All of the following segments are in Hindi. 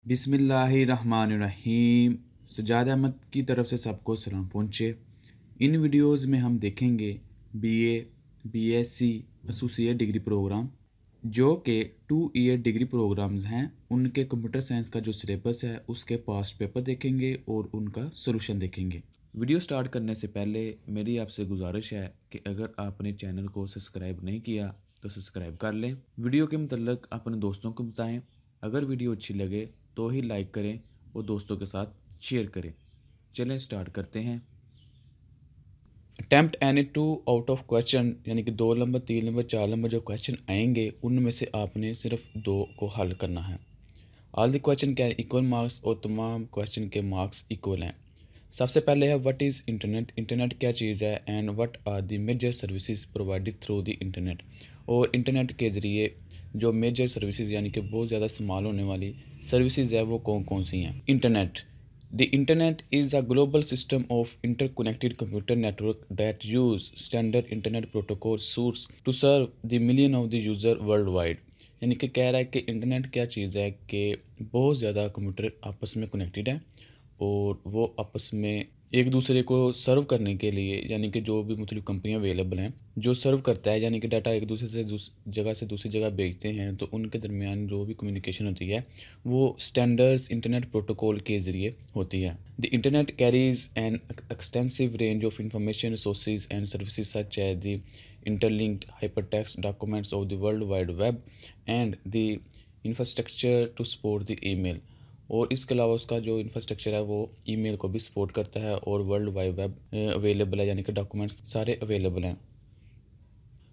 बिस्मिल्लाहिर्रहमानिर्रहीम। सजाद अहमद की तरफ से सबको सलाम पहुँचे। इन वीडियोस में हम देखेंगे BA, BSc associate degree program जो कि 2 ईयर डिग्री प्रोग्राम्स हैं। उनके कंप्यूटर साइंस का जो सिलेबस है उसके पास्ट पेपर देखेंगे और उनका सॉल्यूशन देखेंगे। वीडियो स्टार्ट करने से पहले मेरी आपसे गुजारिश है कि अगर आपने चैनल को सब्सक्राइब नहीं किया तो सब्सक्राइब कर लें। वीडियो के मतलब अपने दोस्तों को बताएं। अगर वीडियो अच्छी लगे तो ही लाइक करें और दोस्तों के साथ शेयर करें। चलें स्टार्ट करते हैं। Attempt any 2 out of question यानी कि 2 नंबर, 3 नंबर, 4 नंबर जो क्वेश्चन आएंगे उनमें से आपने सिर्फ 2 को हल करना है। All the question can equal marks और तमाम क्वेश्चन के मार्क्स इक्वल हैं। सबसे पहले है व्हाट इज़ इंटरनेट। इंटरनेट क्या चीज़ है and what are the major services provided through the internet. और इंटरनेट के ज़रिए जो मेजर सर्विसेज यानी कि बहुत ज़्यादा इस्तेमाल होने वाली सर्विसेज है वो कौन कौन सी हैं। Internet The internet is a global system of interconnected computer network that use standard internet protocol suites to serve the million of the user worldwide। यानी कि कह रहा है कि इंटरनेट क्या चीज़ है कि बहुत ज़्यादा कंप्यूटर आपस में कनेक्टेड है और वो आपस में एक दूसरे को सर्व करने के लिए यानी कि जो भी मुख्तलिफ कंपनियां अवेलेबल हैं जो सर्व करता है यानी कि डाटा एक दूसरे से जगह से दूसरी जगह भेजते हैं तो उनके दरमियान जो भी कम्युनिकेशन होती है वो स्टैंडर्ड्स इंटरनेट प्रोटोकॉल के ज़रिए होती है। The internet carries an extensive range of information resources and services such as the interlinked hypertext documents of the world wide web and the infrastructure to support the email. और इसके अलावा उसका जो इंफ्रास्ट्रक्चर है वो ईमेल को भी सपोर्ट करता है और वर्ल्ड वाइड वेब अवेलेबल है यानी कि डॉक्यूमेंट्स सारे अवेलेबल हैं।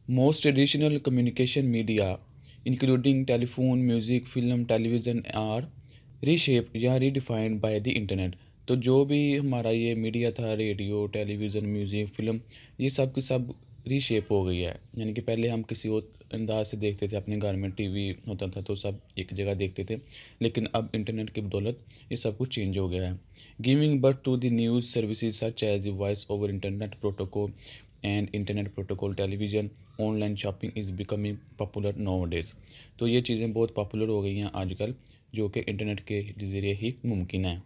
Most traditional communication media including telephone, music, film, television are reshape या रीडिफाइंड बाय द इंटरनेट। तो जो भी हमारा ये मीडिया था, रेडियो, टेलीविज़न, म्यूज़िक, फिल्म, ये सब की सब रीशेप हो गई है। यानी कि पहले हम किसी और अंदाज से देखते थे, अपने घर में टीवी होता था तो सब एक जगह देखते थे, लेकिन अब इंटरनेट की बदौलत ये सब कुछ चेंज हो गया है। Giving birth to the news services such as the voice over internet protocol and internet protocol, television, online shopping is becoming popular nowadays. तो ये चीज़ें बहुत पॉपुलर हो गई हैं आजकल जो कि इंटरनेट के ज़रिए ही मुमकिन है।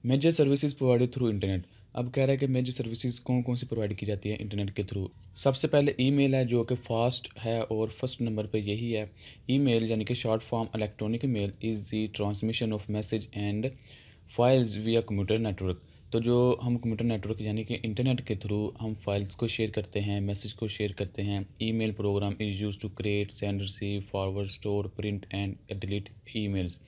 Major services provided through internet. अब कह रहा है कि मेजर सर्विसेज कौन कौन सी प्रोवाइड की जाती है इंटरनेट के थ्रू। सबसे पहले ईमेल है जो कि फास्ट है और फर्स्ट नंबर पे यही है। ईमेल यानी कि short form electronic mail is the transmission of message and files विया कंप्यूटर नेटवर्क। तो जो हम कंप्यूटर नेटवर्क यानी कि इंटरनेट के थ्रू हम फाइल्स को शेयर करते हैं, मैसेज को शेयर करते हैं। Email program is use to create, send, receive, forward, store, print and delete emails.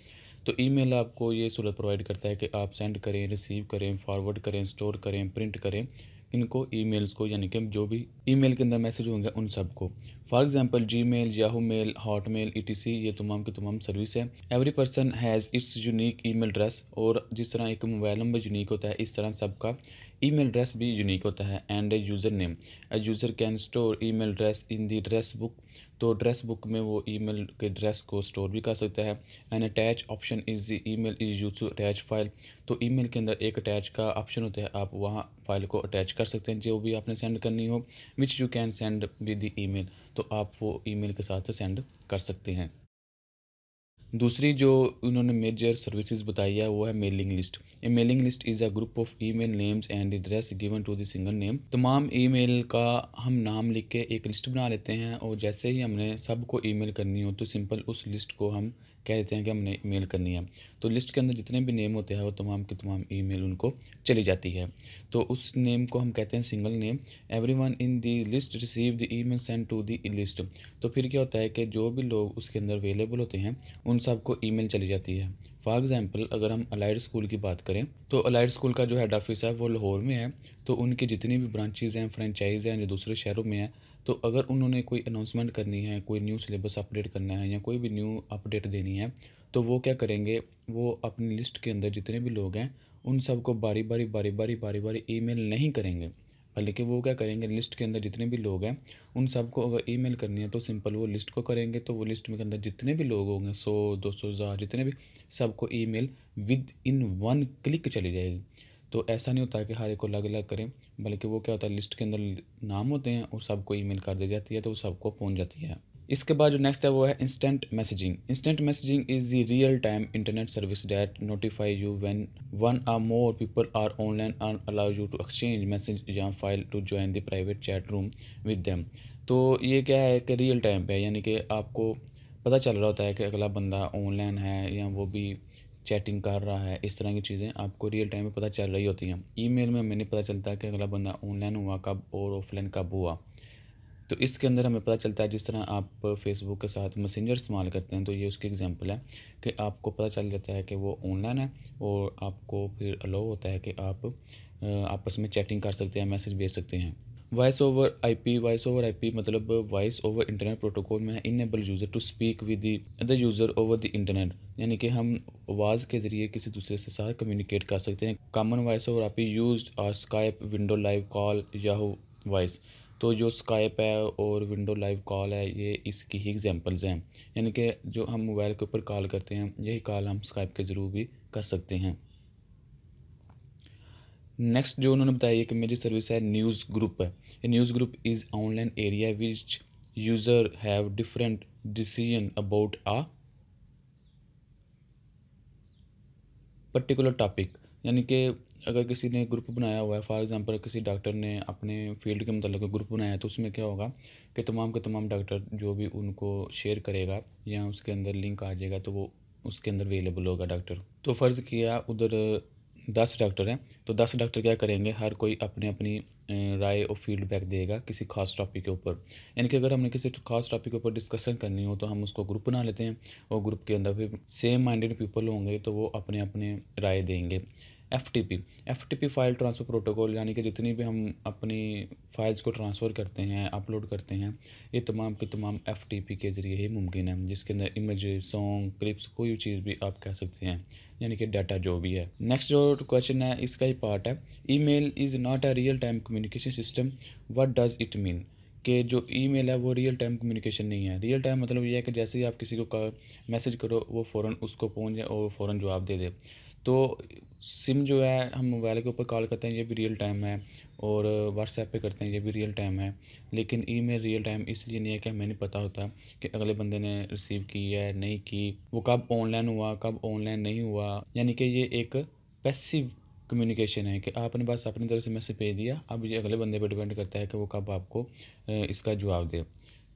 तो ईमेल आपको ये सहूलत प्रोवाइड करता है कि आप सेंड करें, रिसीव करें, फॉरवर्ड करें, स्टोर करें, प्रिंट करें इनको ईमेल्स को यानी कि जो भी ईमेल के अंदर मैसेज होंगे उन सब को। For example Gmail, Yahoo mail, Hotmail, etc ये तमाम की तमाम सर्विस है। Every person has its unique email address. और जिस तरह एक मोबाइल नंबर यूनिक होता है इस तरह सबका ईमेल एड्रेस भी यूनिक होता है। And A user name, A user can store email address in the address book. तो एड्रेस बुक में वो ईमेल के एड्रेस को स्टोर भी कर सकता है। And attach option is the email is use to attach file. तो ईमेल के अंदर एक अटैच का ऑप्शन होता है, आप वहाँ फाइल को अटैच कर सकते हैं जो भी आपने सेंड करनी हो, which you can send with the email. तो आप वो ईमेल के साथ सेंड कर सकते हैं। दूसरी जो उन्होंने मेजर सर्विसेज बताई है वो है mailing list. A mailing list is a group of email names and address given to the single name. तमाम ईमेल का हम नाम लिख के एक लिस्ट बना लेते हैं और जैसे ही हमने सबको ईमेल करनी हो तो सिंपल उस लिस्ट को हम कह देते हैं कि हमने ईमेल करनी है। तो लिस्ट के अंदर जितने भी नेम होते हैं वो तमाम के तमाम ईमेल उनको चली जाती है। तो उस नेम को हम कहते हैं single name. Everyone in the list receive the email send to the list. तो फिर क्या होता है कि जो भी लोग उसके अंदर अवेलेबल होते हैं उन सबको ईमेल चली जाती है। फॉर एग्जांपल अगर हम अलाइड स्कूल की बात करें तो अलाइड स्कूल का जो हेड ऑफिस है वो लाहौर में है। तो उनकी जितनी भी ब्रांचेज़ हैं, फ्रेंचाइज़ हैं जो दूसरे शहरों में हैं, तो अगर उन्होंने कोई अनाउंसमेंट करनी है, कोई न्यू सिलेबस अपडेट करना है या कोई भी न्यू अपडेट देनी है तो वो क्या करेंगे, वो अपनी लिस्ट के अंदर जितने भी लोग हैं उन सबको बारी बारी ईमेल नहीं करेंगे, बल्कि वो क्या करेंगे लिस्ट के अंदर जितने भी लोग हैं उन सबको अगर ईमेल करनी है तो सिंपल वो लिस्ट को करेंगे। तो वो लिस्ट में के अंदर जितने भी लोग होंगे 100, 200, 1000 जितने भी सबको ईमेल विद इन 1 क्लिक चली जाएगी। तो ऐसा नहीं होता कि हर एक को अलग अलग करें, बल्कि वो क्या होता है लिस्ट के अंदर नाम होते हैं और सबको ईमेल कर दी जाती है तो वो सबको पहुंच जाती है। इसके बाद जो नेक्स्ट है वो है instant messaging. Instant messaging is the real time internet service that notify you when one or more people are online and allow you to exchange message या file to join the private chat room with them. तो ये क्या है कि रियल टाइम पे, यानी कि आपको पता चल रहा होता है कि अगला बंदा ऑनलाइन है या वो भी चैटिंग कर रहा है। इस तरह की चीज़ें आपको रियल टाइम में पता चल रही होती हैं। ईमेल में हमें नहीं पता चलता कि अगला बंदा ऑनलाइन हुआ कब और ऑफलाइन कब हुआ। तो इसके अंदर हमें पता चलता है, जिस तरह आप फेसबुक के साथ मैसेंजर इस्तेमाल करते हैं, तो ये उसकी एग्जांपल है कि आपको पता चल जाता है कि वो ऑनलाइन है और आपको फिर अलाउ होता है कि आप आपस में चैटिंग कर सकते हैं, मैसेज भेज सकते हैं। वॉइस ओवर आईपी मतलब वॉइस ओवर इंटरनेट प्रोटोकॉल में enable user to speak with the other user over the internet, यानी कि हम आवाज़ के ज़रिए किसी दूसरे से साथ कम्युनिकेट कर सकते हैं। Common voice over IP used are Skype, window live call, Yahoo voice. तो जो स्काइप है और विंडो लाइव कॉल है, ये इसकी ही एग्जांपल्स हैं, यानी कि जो हम मोबाइल के ऊपर कॉल करते हैं, यही कॉल हम स्काइप के ज़रिए भी कर सकते हैं। नेक्स्ट जो उन्होंने बताया है कि मेरी सर्विस है न्यूज़ ग्रुप है। ये news group is online area which user have different decision about a particular topic, यानी कि अगर किसी ने ग्रुप बनाया हुआ है, फॉर एग्जांपल किसी डॉक्टर ने अपने फील्ड के मतलब ग्रुप बनाया है, तो उसमें क्या होगा कि तमाम के तमाम डॉक्टर जो भी उनको शेयर करेगा या उसके अंदर लिंक आ जाएगा, तो वो उसके अंदर अवेलेबल होगा डॉक्टर। तो फ़र्ज़ किया उधर 10 डॉक्टर हैं, तो 10 डॉक्टर क्या करेंगे, हर कोई अपनी अपनी राय और फीडबैक देगा किसी खास टॉपिक के ऊपर। यानी कि अगर हमने किसी खास टॉपिक के ऊपर डिस्कशन करनी हो तो हम उसको ग्रुप बना लेते हैं और ग्रुप के अंदर फिर सेम माइंडेड पीपल होंगे तो वो अपने अपने राय देंगे। F T P file transfer protocol, यानी कि जितनी भी हम अपनी फ़ाइल्स को ट्रांसफ़र करते हैं, अपलोड करते हैं, ये तमाम के तमाम एफ टी पी के ज़रिए ही मुमकिन है, जिसके अंदर इमेजेस, सॉन्ग, क्लिप्स, कोई भी चीज़ भी आप कह सकते हैं, यानी कि डाटा जो भी है। नेक्स्ट जो क्वेश्चन है इसका ही पार्ट है, email is not a real time communication system, what does it mean. कि जो ईमेल है वो रियल टाइम कम्युनिकेशन नहीं है। रियल टाइम मतलब ये है कि जैसे ही आप किसी को मैसेज करो वो फ़ौरन उसको पहुंच जाए और फ़ौरन जवाब दे दे। तो सिम जो है हम मोबाइल के ऊपर कॉल करते हैं, ये भी रियल टाइम है, और व्हाट्सएप पे करते हैं, ये भी रियल टाइम है। लेकिन ईमेल रियल टाइम इसलिए नहीं है कि हमें नहीं पता होता कि अगले बंदे ने रिसीव की है नहीं की, वो कब ऑनलाइन हुआ कब ऑनलाइन नहीं हुआ, यानी कि ये एक पैसिव कम्युनिकेशन है कि आपने बस अपनी तरफ से मैसेज भेज दिया। अब ये अगले बंदे पर डिपेंड करता है कि वो कब आपको इसका जवाब दे।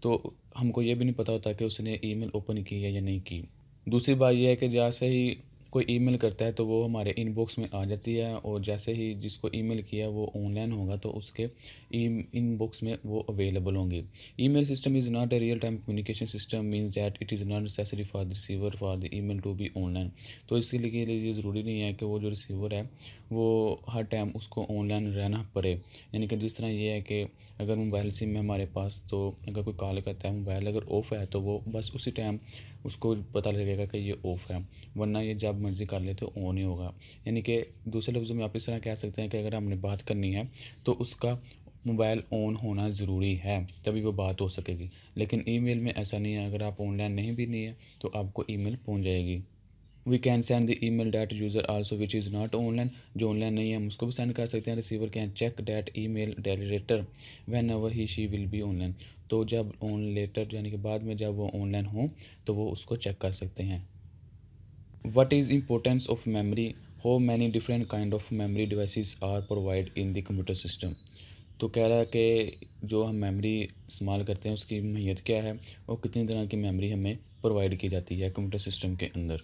तो हमको ये भी नहीं पता होता कि उसने ईमेल ओपन की है या नहीं की। दूसरी बात यह है कि जैसे ही कोई ईमेल करता है तो वो हमारे इनबॉक्स में आ जाती है, और जैसे ही जिसको ईमेल किया वो ऑनलाइन होगा तो उसके इनबॉक्स में वो अवेलेबल होंगे। Email system is not a real time communication system means that it is not necessary for the receiver for the email to be online. तो इसके लिए ये ज़रूरी नहीं है कि वो जो रिसीवर है वो हर टाइम उसको ऑनलाइन रहना पड़े। यानी कि जिस तरह ये है कि अगर मोबाइल सिम है हमारे पास, तो अगर कोई कॉल करता है, मोबाइल अगर ऑफ़ है तो वो बस उसी टाइम उसको पता लगेगा कि ये ऑफ़ है, वरना ये जब मर्ज़ी कर ले तो ऑन ही होगा। यानी कि दूसरे लफ्ज़ों में आप इस तरह कह सकते हैं कि अगर हमने बात करनी है तो उसका मोबाइल ऑन होना ज़रूरी है, तभी वो बात हो सकेगी। लेकिन ईमेल में ऐसा नहीं है, अगर आप ऑनलाइन नहीं भी नहीं है तो आपको ईमेल पहुंच जाएगी। We can send the email that user also which is not online, जो ऑनलाइन नहीं है हम उसको भी सेंड कर सकते हैं। Receiver can check that email later whenever he she will be online, तो जब ऑन लेटर यानी कि बाद में जब वो ऑनलाइन हो तो वो उसको चेक कर सकते हैं। What is importance of memory, how many different kind of memory devices are provide in the computer system. तो कह रहा है कि जो हम मेमोरी इस्तेमाल करते हैं उसकी माहियत क्या है और कितनी तरह की मेमोरी हमें प्रोवाइड की जाती है कंप्यूटर सिस्टम के अंदर।